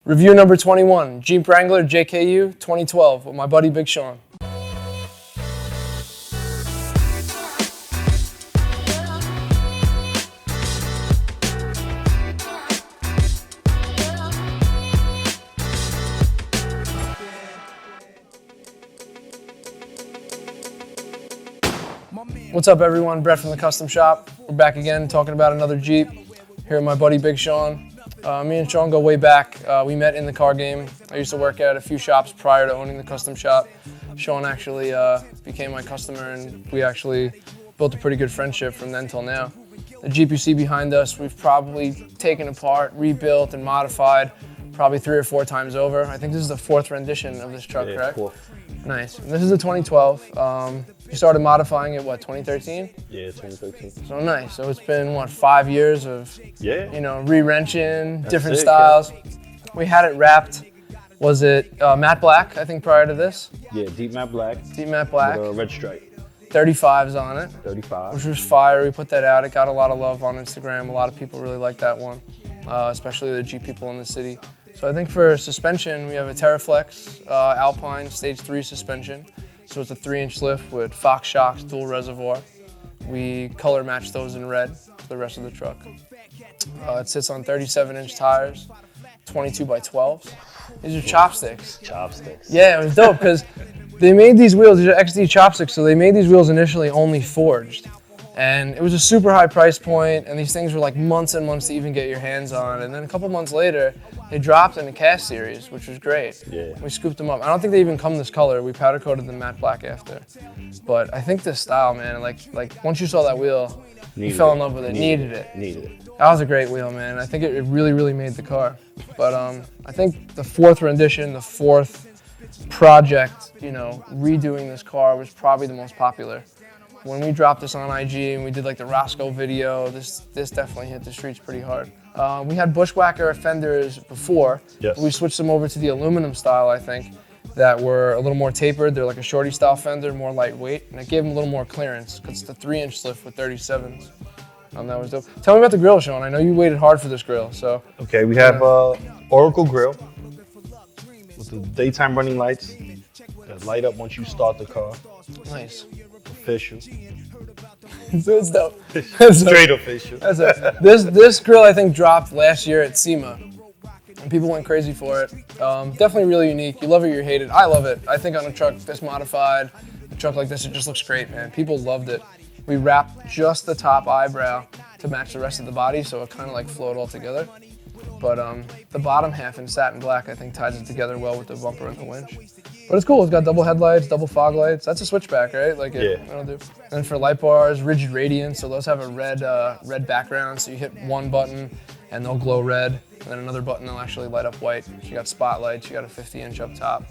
Review number 21, Jeep Wrangler JKU 2012 with my buddy Big Sean. What's up everyone, Brett from the Custom Shop. We're back again talking about another Jeep. Here with my buddy Big Sean. Me and Sean go way back. We met in the car game. I used to work at a few shops prior to owning the Custom Shop. Sean actually became my customer and we actually built a pretty good friendship from then till now. The Jeep you see behind us, we've probably taken apart, rebuilt, and modified probably 3 or 4 times over. I think this is the 4th rendition of this truck, correct? 4th. Nice. And this is a 2012. You started modifying it, what, 2013? Yeah, 2013. So nice. So it's been, what, 5 years of, you know, re-wrenching, different sick, styles. Yeah. We had it wrapped, was it matte black, I think, prior to this? Yeah, deep matte black. Deep matte black. With a red stripe. 35s on it. 35. Which was fire. We put that out. It got a lot of love on Instagram. A lot of people really liked that one, especially the Jeep people in the city. So I think for suspension, we have a TeraFlex Alpine Stage 3 suspension. So it's a 3-inch lift with Fox shocks, dual reservoir. We color match those in red for the rest of the truck. It sits on 37-inch tires, 22 by 12s. These are chopsticks. Chopsticks. Yeah, it was dope because they made these wheels, these are XD chopsticks, so they made these wheels initially only forged. And it was a super high price point, and these things were like months and months to even get your hands on. And then a couple months later, they dropped in the cast series, which was great. Yeah. We scooped them up. I don't think they even come this color. We powder coated them matte black after. But I think this style, man, like once you saw that wheel, you fell in love with it. Needed it. That was a great wheel, man. I think it really, really made the car. But I think the 4th rendition, the 4th project, you know, redoing this car was probably the most popular. When we dropped this on IG and we did like the Roscoe video, this definitely hit the streets pretty hard. We had bushwhacker fenders before. Yes. We switched them over to the aluminum style, I think, that were a little more tapered. They're like a shorty style fender, more lightweight, and it gave them a little more clearance because it's the 3-inch lift with 37s. That was dope. Tell me about the grill, Sean. I know you waited hard for this grill, so. Okay, we have Oracle grill with the daytime running lights that light up once you start the car. Nice. Official. It's dope. Straight official. This grill I think dropped last year at SEMA, and people went crazy for it. Definitely really unique. You love it, you hate it. I love it. I think on a truck this modified, a truck like this, it just looks great, man. People loved it. We wrapped just the top eyebrow to match the rest of the body, so it kind of like flowed all together. But the bottom half in satin black I think ties it together well with the bumper and the winch. But it's cool. It's got double headlights, double fog lights. That's a switchback, right? Like it'll do. And for light bars, rigid radiance. So those have a red background. So you hit one button and they'll glow red, and then another button will actually light up white. You got spotlights. You got a 50-inch up top.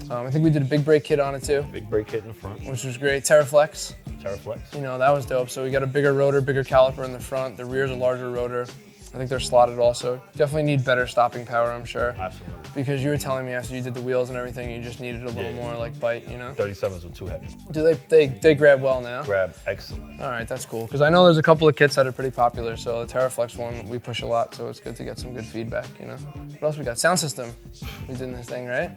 I think we did a big brake kit on it too. Big brake kit in the front, which was great. TeraFlex. TeraFlex. You know, that was dope. So we got a bigger rotor, bigger caliper in the front. The rear's a larger rotor. I think they're slotted also. Definitely need better stopping power, I'm sure. Absolutely. Because you were telling me after you did the wheels and everything, you just needed a little more like bite, you know? 37s were too heavy. Do they grab well now? Grab excellent. All right, that's cool. Because I know there's a couple of kits that are pretty popular, so the TeraFlex one, we push a lot, so it's good to get some good feedback, you know? What else we got? Sound system. We did this thing, right?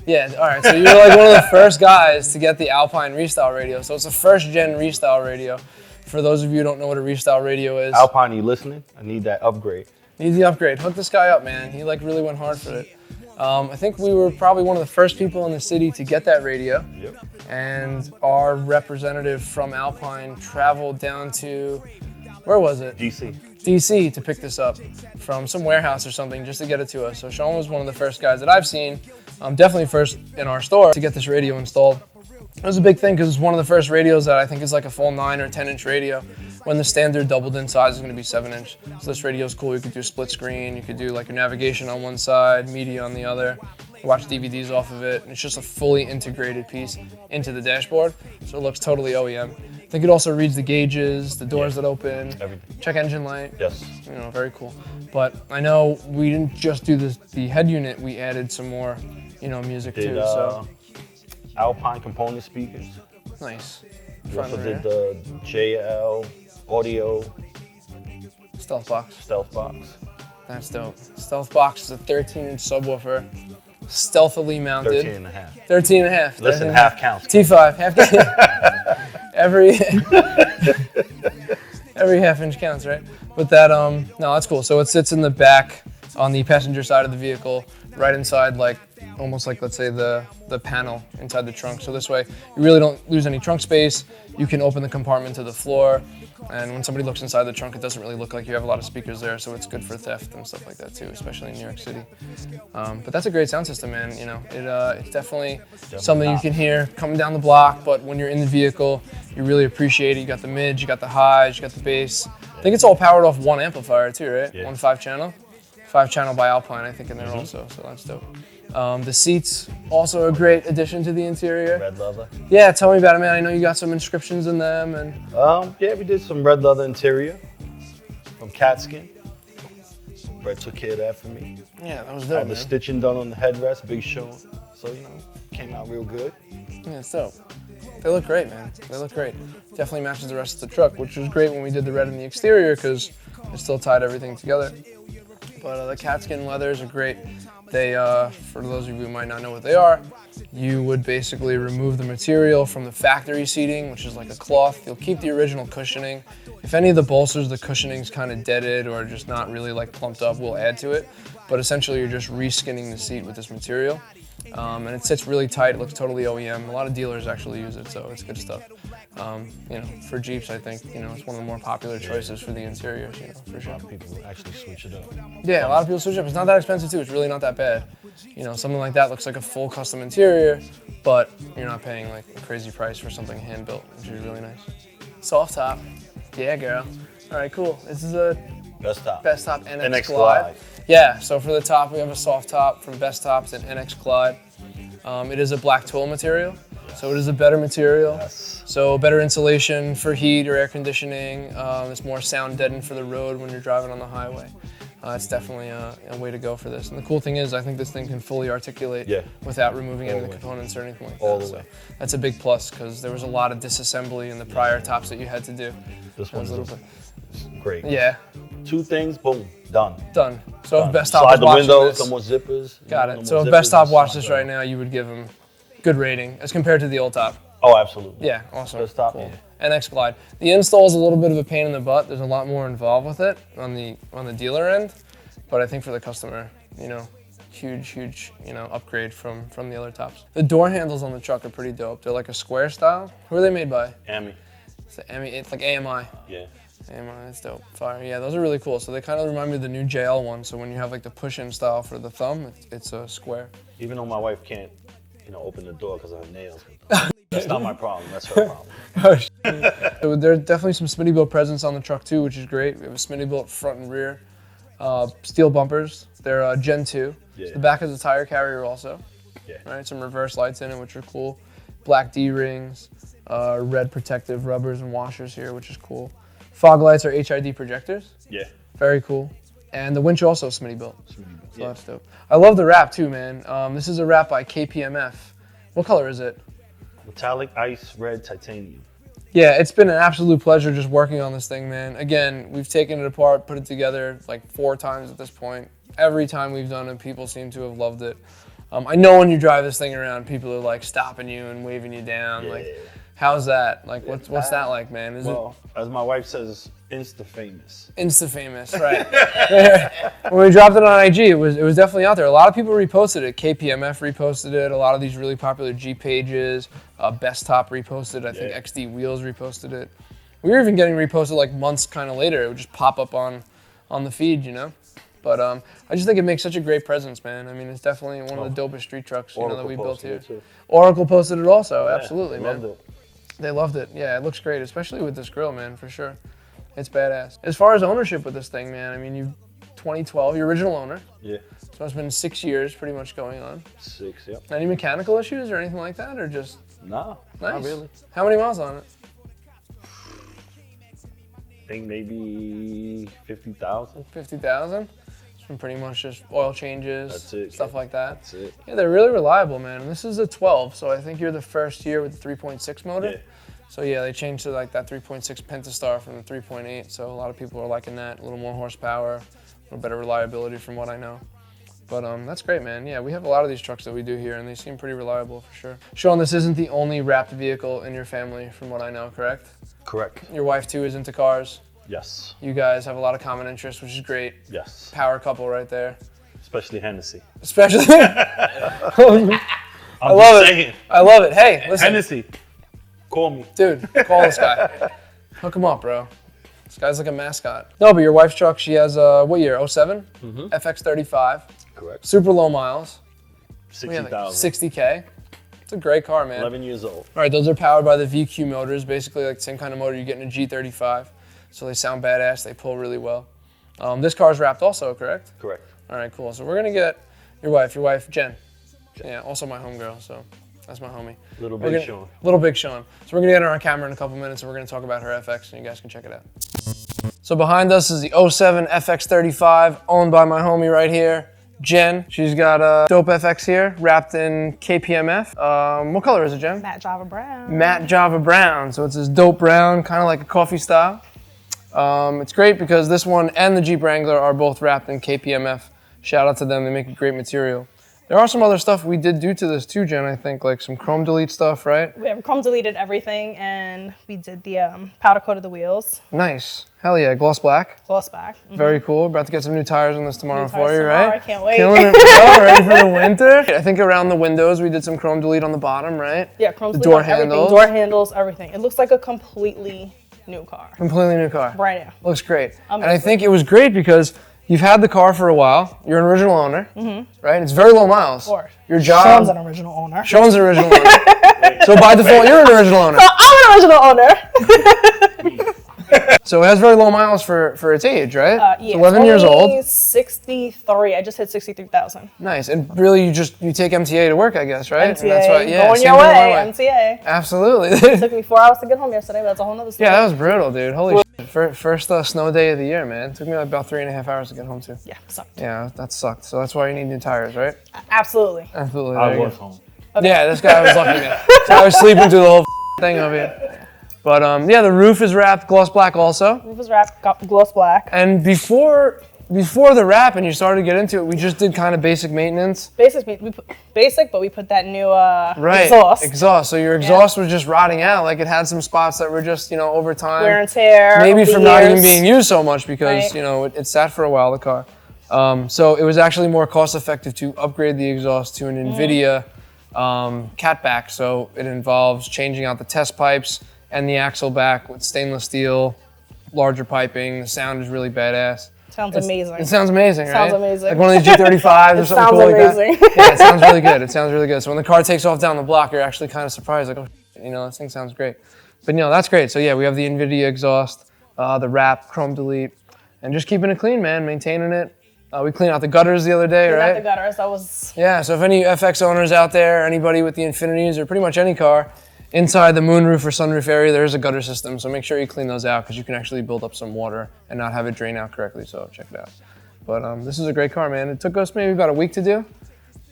Yeah, all right, so you were like one of the first guys to get the Alpine Restyle radio. So it's a first-gen Restyle radio. For those of you who don't know what a Restyle radio is. Alpine, you listening? I need that upgrade. Need the upgrade. Hook this guy up, man. He like really went hard for it. I think we were probably one of the first people in the city to get that radio. Yep. And our representative from Alpine traveled down to, where was it? DC to pick this up from some warehouse or something just to get it to us. So Sean was one of the first guys that I've seen, definitely first in our store, to get this radio installed. It was a big thing because it's one of the first radios that I think is like a full 9 or 10-inch radio, when the standard doubled in size is going to be 7-inch. So this radio is cool. You could do split screen. You could do like your navigation on one side, media on the other. Watch DVDs off of it. And it's just a fully integrated piece into the dashboard. So it looks totally OEM. I think it also reads the gauges, the doors that open, everything. Check engine light. Yes. You know, very cool. But I know we didn't just do the head unit. We added some more, you know, music too. So Alpine component speakers. Nice. We also did the JL audio stealth box. That's dope. Stealth box is a 13-inch subwoofer, stealthily mounted. 13 and a half. 13 and a half. Listen, half counts. T5, half every every half-inch counts, right? But that, no, that's cool. So it sits in the back on the passenger side of the vehicle, right inside, like, almost like, let's say, the panel inside the trunk. So this way, you really don't lose any trunk space. You can open the compartment to the floor. And when somebody looks inside the trunk, it doesn't really look like you have a lot of speakers there, so it's good for theft and stuff like that too, especially in New York City. But that's a great sound system, man. You know, it's definitely something you can hear coming down the block, but when you're in the vehicle, you really appreciate it. You got the mids, you got the highs, you got the bass. I think it's all powered off one amplifier too, right? Yeah. One 5-channel. 5-channel by Alpine, I think, in there also, so that's dope. The seats, also a great addition to the interior. Red leather. Yeah, tell me about it, man. I know you got some inscriptions in them. And Yeah, we did some red leather interior from Katzkin. Brett took care of that for me. yeah, that was I dope, had the man. stitching done on the headrest, big show. So, you know, came out real good. Yeah, it's dope. They look great, man. They look great. Definitely matches the rest of the truck, which was great when we did the red in the exterior because it still tied everything together. But the Katzkin leathers are great. They, for those of you who might not know what they are, you would basically remove the material from the factory seating, which is like a cloth. You'll keep the original cushioning. If any of the bolsters, the cushioning's kind of deaded or just not really like plumped up, we'll add to it. But essentially, you're just reskinning the seat with this material. And it sits really tight. It looks totally OEM. A lot of dealers actually use it, so it's good stuff. You know, for Jeeps, I think, you know, it's one of the more popular choices for the interiors, you know, for sure. People actually switch it up. Yeah, a lot of people switch up. It's not that expensive too. It's really not that bad. You know, something like that looks like a full custom interior, but you're not paying like a crazy price for something hand built, which is really nice. Soft top. Yeah, girl. All right, cool. This is a Best top. Best Top NX, NX Glide. Glide. Yeah, so for the top, we have a soft top from Best Top. It's an NX Glide. It is a black twill material, so it is a better material. Yes. So better insulation for heat or air conditioning. It's more sound deadened for the road when you're driving on the highway. It's definitely a way to go for this. And the cool thing is, I think this thing can fully articulate without removing any of the components or anything like that. All the way. That's a big plus because there was a lot of disassembly in the prior tops that you had to do. This That was one's a little bit. great. Yeah, Two things, boom, done. done. So Done. if Best Top Slide was the watching windows, this, no more zippers. got no it. more So if zippers, Best Top just watched slide this down. right now, you would give them good rating as compared to the old top. Oh, absolutely. Yeah, awesome. Best Top, Cool. yeah. NX Glide. The install is a little bit of a pain in the butt. There's a lot more involved with it on the dealer end, but I think for the customer, you know, huge, you know, upgrade from the other tops. The door handles on the truck are pretty dope. They're like a square style. Who are they made by? Ami. It's like AMI. Yeah. AMI, that's dope. Fire. Yeah, those are really cool. So they kind of remind me of the new JL one. So when you have like the push-in style for the thumb, it's a square. Even though my wife can't, you know, open the door because of her nails. That's not my problem. That's her problem. So there's definitely some Smittybilt presence on the truck too, which is great. We have a Smittybilt front and rear. Steel bumpers. They're Gen 2. Yeah. So the back is a tire carrier also. Yeah. Right, some reverse lights in it, which are cool. Black D-rings, red protective rubbers and washers here, which is cool. Fog lights are HID projectors. Yeah. Very cool. And the winch also Smittybilt. So Yeah. that's dope. I love the wrap too, man. This is a wrap by KPMF. What color is it? Metallic ice red titanium. Yeah, it's been an absolute pleasure just working on this thing, man. Again, we've taken it apart, put it together like 4 times at this point. Every time we've done it, people seem to have loved it. I know when you drive this thing around, people are like stopping you and waving you down. Yeah. Like, how's that? Like, what's that like, man? Is Well, as my wife says, insta famous. it insta-famous, right? When we dropped it on IG, it was definitely out there. A lot of people reposted it. KPMF reposted it. A lot of these really popular Jeep pages. Best Top reposted it. I think XD Wheels reposted it. We were even getting reposted like months kind of later. It would just pop up on the feed, you know? But I just think it makes such a great presence, man. I mean, it's definitely one of the dopest street trucks, you know, that we built here. Oracle posted it also, absolutely, man. Loved it. They loved it. Yeah, it looks great, especially with this grill, man, for sure. It's badass. As far as ownership with this thing, man, I mean, you 2012, your original owner. Yeah. So it's been 6 years pretty much going on. 6, yep. Any mechanical issues or anything like that, or just No, nice? not really. How many miles on it? I think maybe 50,000. 50,000. It's been pretty much just oil changes, That's it, stuff like that. That's it. Yeah, they're really reliable, man. And this is a 12, so I think you're the first year with the 3.6 motor. Yeah. So yeah, they changed to like that 3.6 Pentastar from the 3.8. So a lot of people are liking that. A little more horsepower, a or better reliability from what I know. But that's great, man. Yeah, we have a lot of these trucks that we do here, and they seem pretty reliable for sure. Sean, this isn't the only wrapped vehicle in your family, from what I know, correct? Correct. Your wife, too, is into cars. Yes. You guys have a lot of common interests, which is great. Yes. Power couple right there. Especially Hennessy. Especially. I love it. I love it. Hey, listen. Hennessy, call me. Dude, call this guy. Hook him up, bro. This guy's like a mascot. No, but your wife's truck, she has, what year, 07? FX35. Correct. Super low miles. 60,000. 60K. It's a great car, man. 11 years old. All right, those are powered by the VQ motors, basically like the same kind of motor you get in a G35. So they sound badass, they pull really well. This car's wrapped also, correct? Correct. All right, cool. So we're gonna get your wife, Jen. Yeah, also my homegirl, so that's my homie. Little Big Sean. Little Big Sean. So we're gonna get her on camera in a couple minutes and we're gonna talk about her FX and you guys can check it out. So behind us is the 07 FX35, owned by my homie right here, Jen. She's got a dope FX here, wrapped in KPMF. What color is it, Jen? Matte Java brown. Matte Java brown. So it's this dope brown, kind of like a coffee style. It's great because this one and the Jeep Wrangler are both wrapped in KPMF. Shout out to them, they make a great material. There are some other stuff we did do to this too, Jen, I think, like some chrome delete stuff, right? We have chrome deleted everything, and we did the powder coat of the wheels. Nice. Hell yeah, gloss black. Gloss back. Very cool. About to get some new tires on this tomorrow New for tires you, tomorrow, right? I can't wait. Killing it, bro. Ready for the winter? I think around the windows we did some chrome delete on the bottom, right? Yeah, chrome the delete door on everything. handles. Door handles, everything. It looks like a completely new car. Completely new car. Brand new. Looks great. And I Amazing. think it was great because you've had the car for a while. You're an original owner, right? It's very low miles. Of course. Your job. Sean's an original owner. Sean's an original owner. So by default, you're an original owner. So I'm an original owner. So it has very low miles for its age, right? Yeah, It's 11 years old. 63. I just hit 63,000. Nice. And really, you take MTA to work, I guess, right? MTA, And that's why, yeah, going same your thing way, my MTA. Absolutely. It took me 4 hours to get home yesterday, but that's a whole nother story. Yeah, that was brutal, dude. Holy shit. First snow day of the year, man. It took me like about 3.5 hours to get home, too. Yeah, sucked. Yeah, that sucked. So that's why you need new tires, right? Absolutely. Absolutely. I There you was go. home. Okay. Yeah, this guy was lucky, man. So I was sleeping through the whole thing over here. But yeah, the roof is wrapped gloss black also. Roof was wrapped, got gloss black. And before the wrap and you started to get into it, we just did kind of basic maintenance. Basic, but we put that new Right. exhaust. So your exhaust was just rotting out. Like it had some spots that were just, over time. Wear and tear. Maybe over the from not even years. being used so much because, Right. it sat for a while, the car. So it was actually more cost effective to upgrade the exhaust to an Infiniti catback. So it involves changing out the test pipes and the axle back with stainless steel, larger piping. The sound is really badass. Sounds amazing. It sounds amazing, right? Sounds amazing. Like one of these G35s or something sounds cool like amazing. that. Yeah, it sounds really good. It sounds really good. So when the car takes off down the block, you're actually kind of surprised, like, oh, this thing sounds great. But that's great. So yeah, we have the Infiniti exhaust, the wrap, chrome delete, and just keeping it clean, man, maintaining it. We cleaned out the gutters the other day, right? The gutters. That was. Yeah, so if any FX owners out there, anybody with the Infinitis or pretty much any car, inside the moonroof or sunroof area, there's a gutter system. So make sure you clean those out because you can actually build up some water and not have it drain out correctly. So check it out. But this is a great car, man. It took us maybe about a week to do.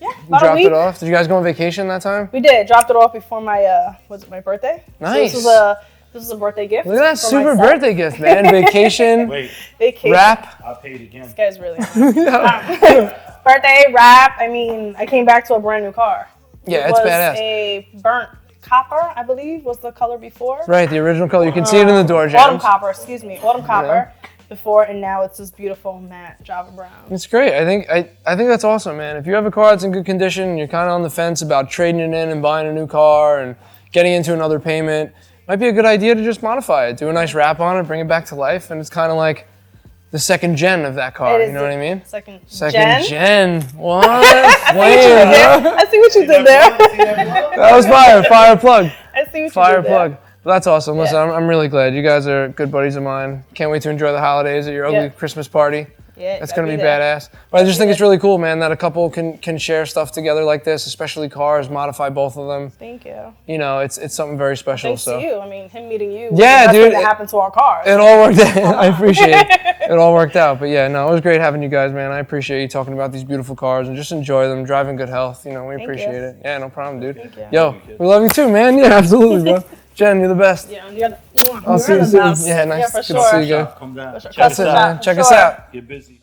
Yeah, We about a dropped week. it off. Did you guys go on vacation that time? We did. Dropped it off before my my birthday. Nice. So this was a birthday gift. Look at that for super myself. birthday gift, man. Vacation, Wait, Vacation. wrap. I paid again. This guy's really. Birthday wrap. I mean, I came back to a brand new car. Yeah, It it's was badass. a burnt copper, I believe, was the color before. Right, the original color. You can see it in the door Autumn jambs. copper, excuse me. Autumn copper before, and now it's this beautiful matte Java brown. It's great. I think that's awesome, man. If you have a car that's in good condition and you're kind of on the fence about trading it in and buying a new car and getting into another payment, might be a good idea to just modify it. Do a nice wrap on it, bring it back to life, and it's kind of like the second gen of that car. It is You know what I mean? Second Second gen. What? I see what you did there. That was fire. Fire plug. I see what Fire you did there. plug. But that's awesome. Listen, Yeah. I'm really glad. You guys are good buddies of mine. Can't wait to enjoy the holidays at your ugly Yeah. Christmas party. Yeah, That's gotta gonna be there. badass. But I just think it's really cool, man, that a couple can share stuff together like this, especially cars, modify both of them. Thank you. It's something very special. Thanks so to you. I mean, him meeting you was Yeah, the best dude, thing that happened to our cars. it all worked out. I appreciate it. It all worked out. But yeah, no, it was great having you guys, man. I appreciate you talking about these beautiful cars and just enjoy them, drive in good health. We appreciate you. it. Yeah, no problem, dude. Thank you. Yo, we love you too, man. Yeah, absolutely, bro. Jen, you're the best. Yeah, you're the, I'll see you the soon. best. Yeah, nice. Yeah, for Good sure. to see you guys. Come down. For sure. Check That's us it, out. man. Check us Sure. out. Get busy.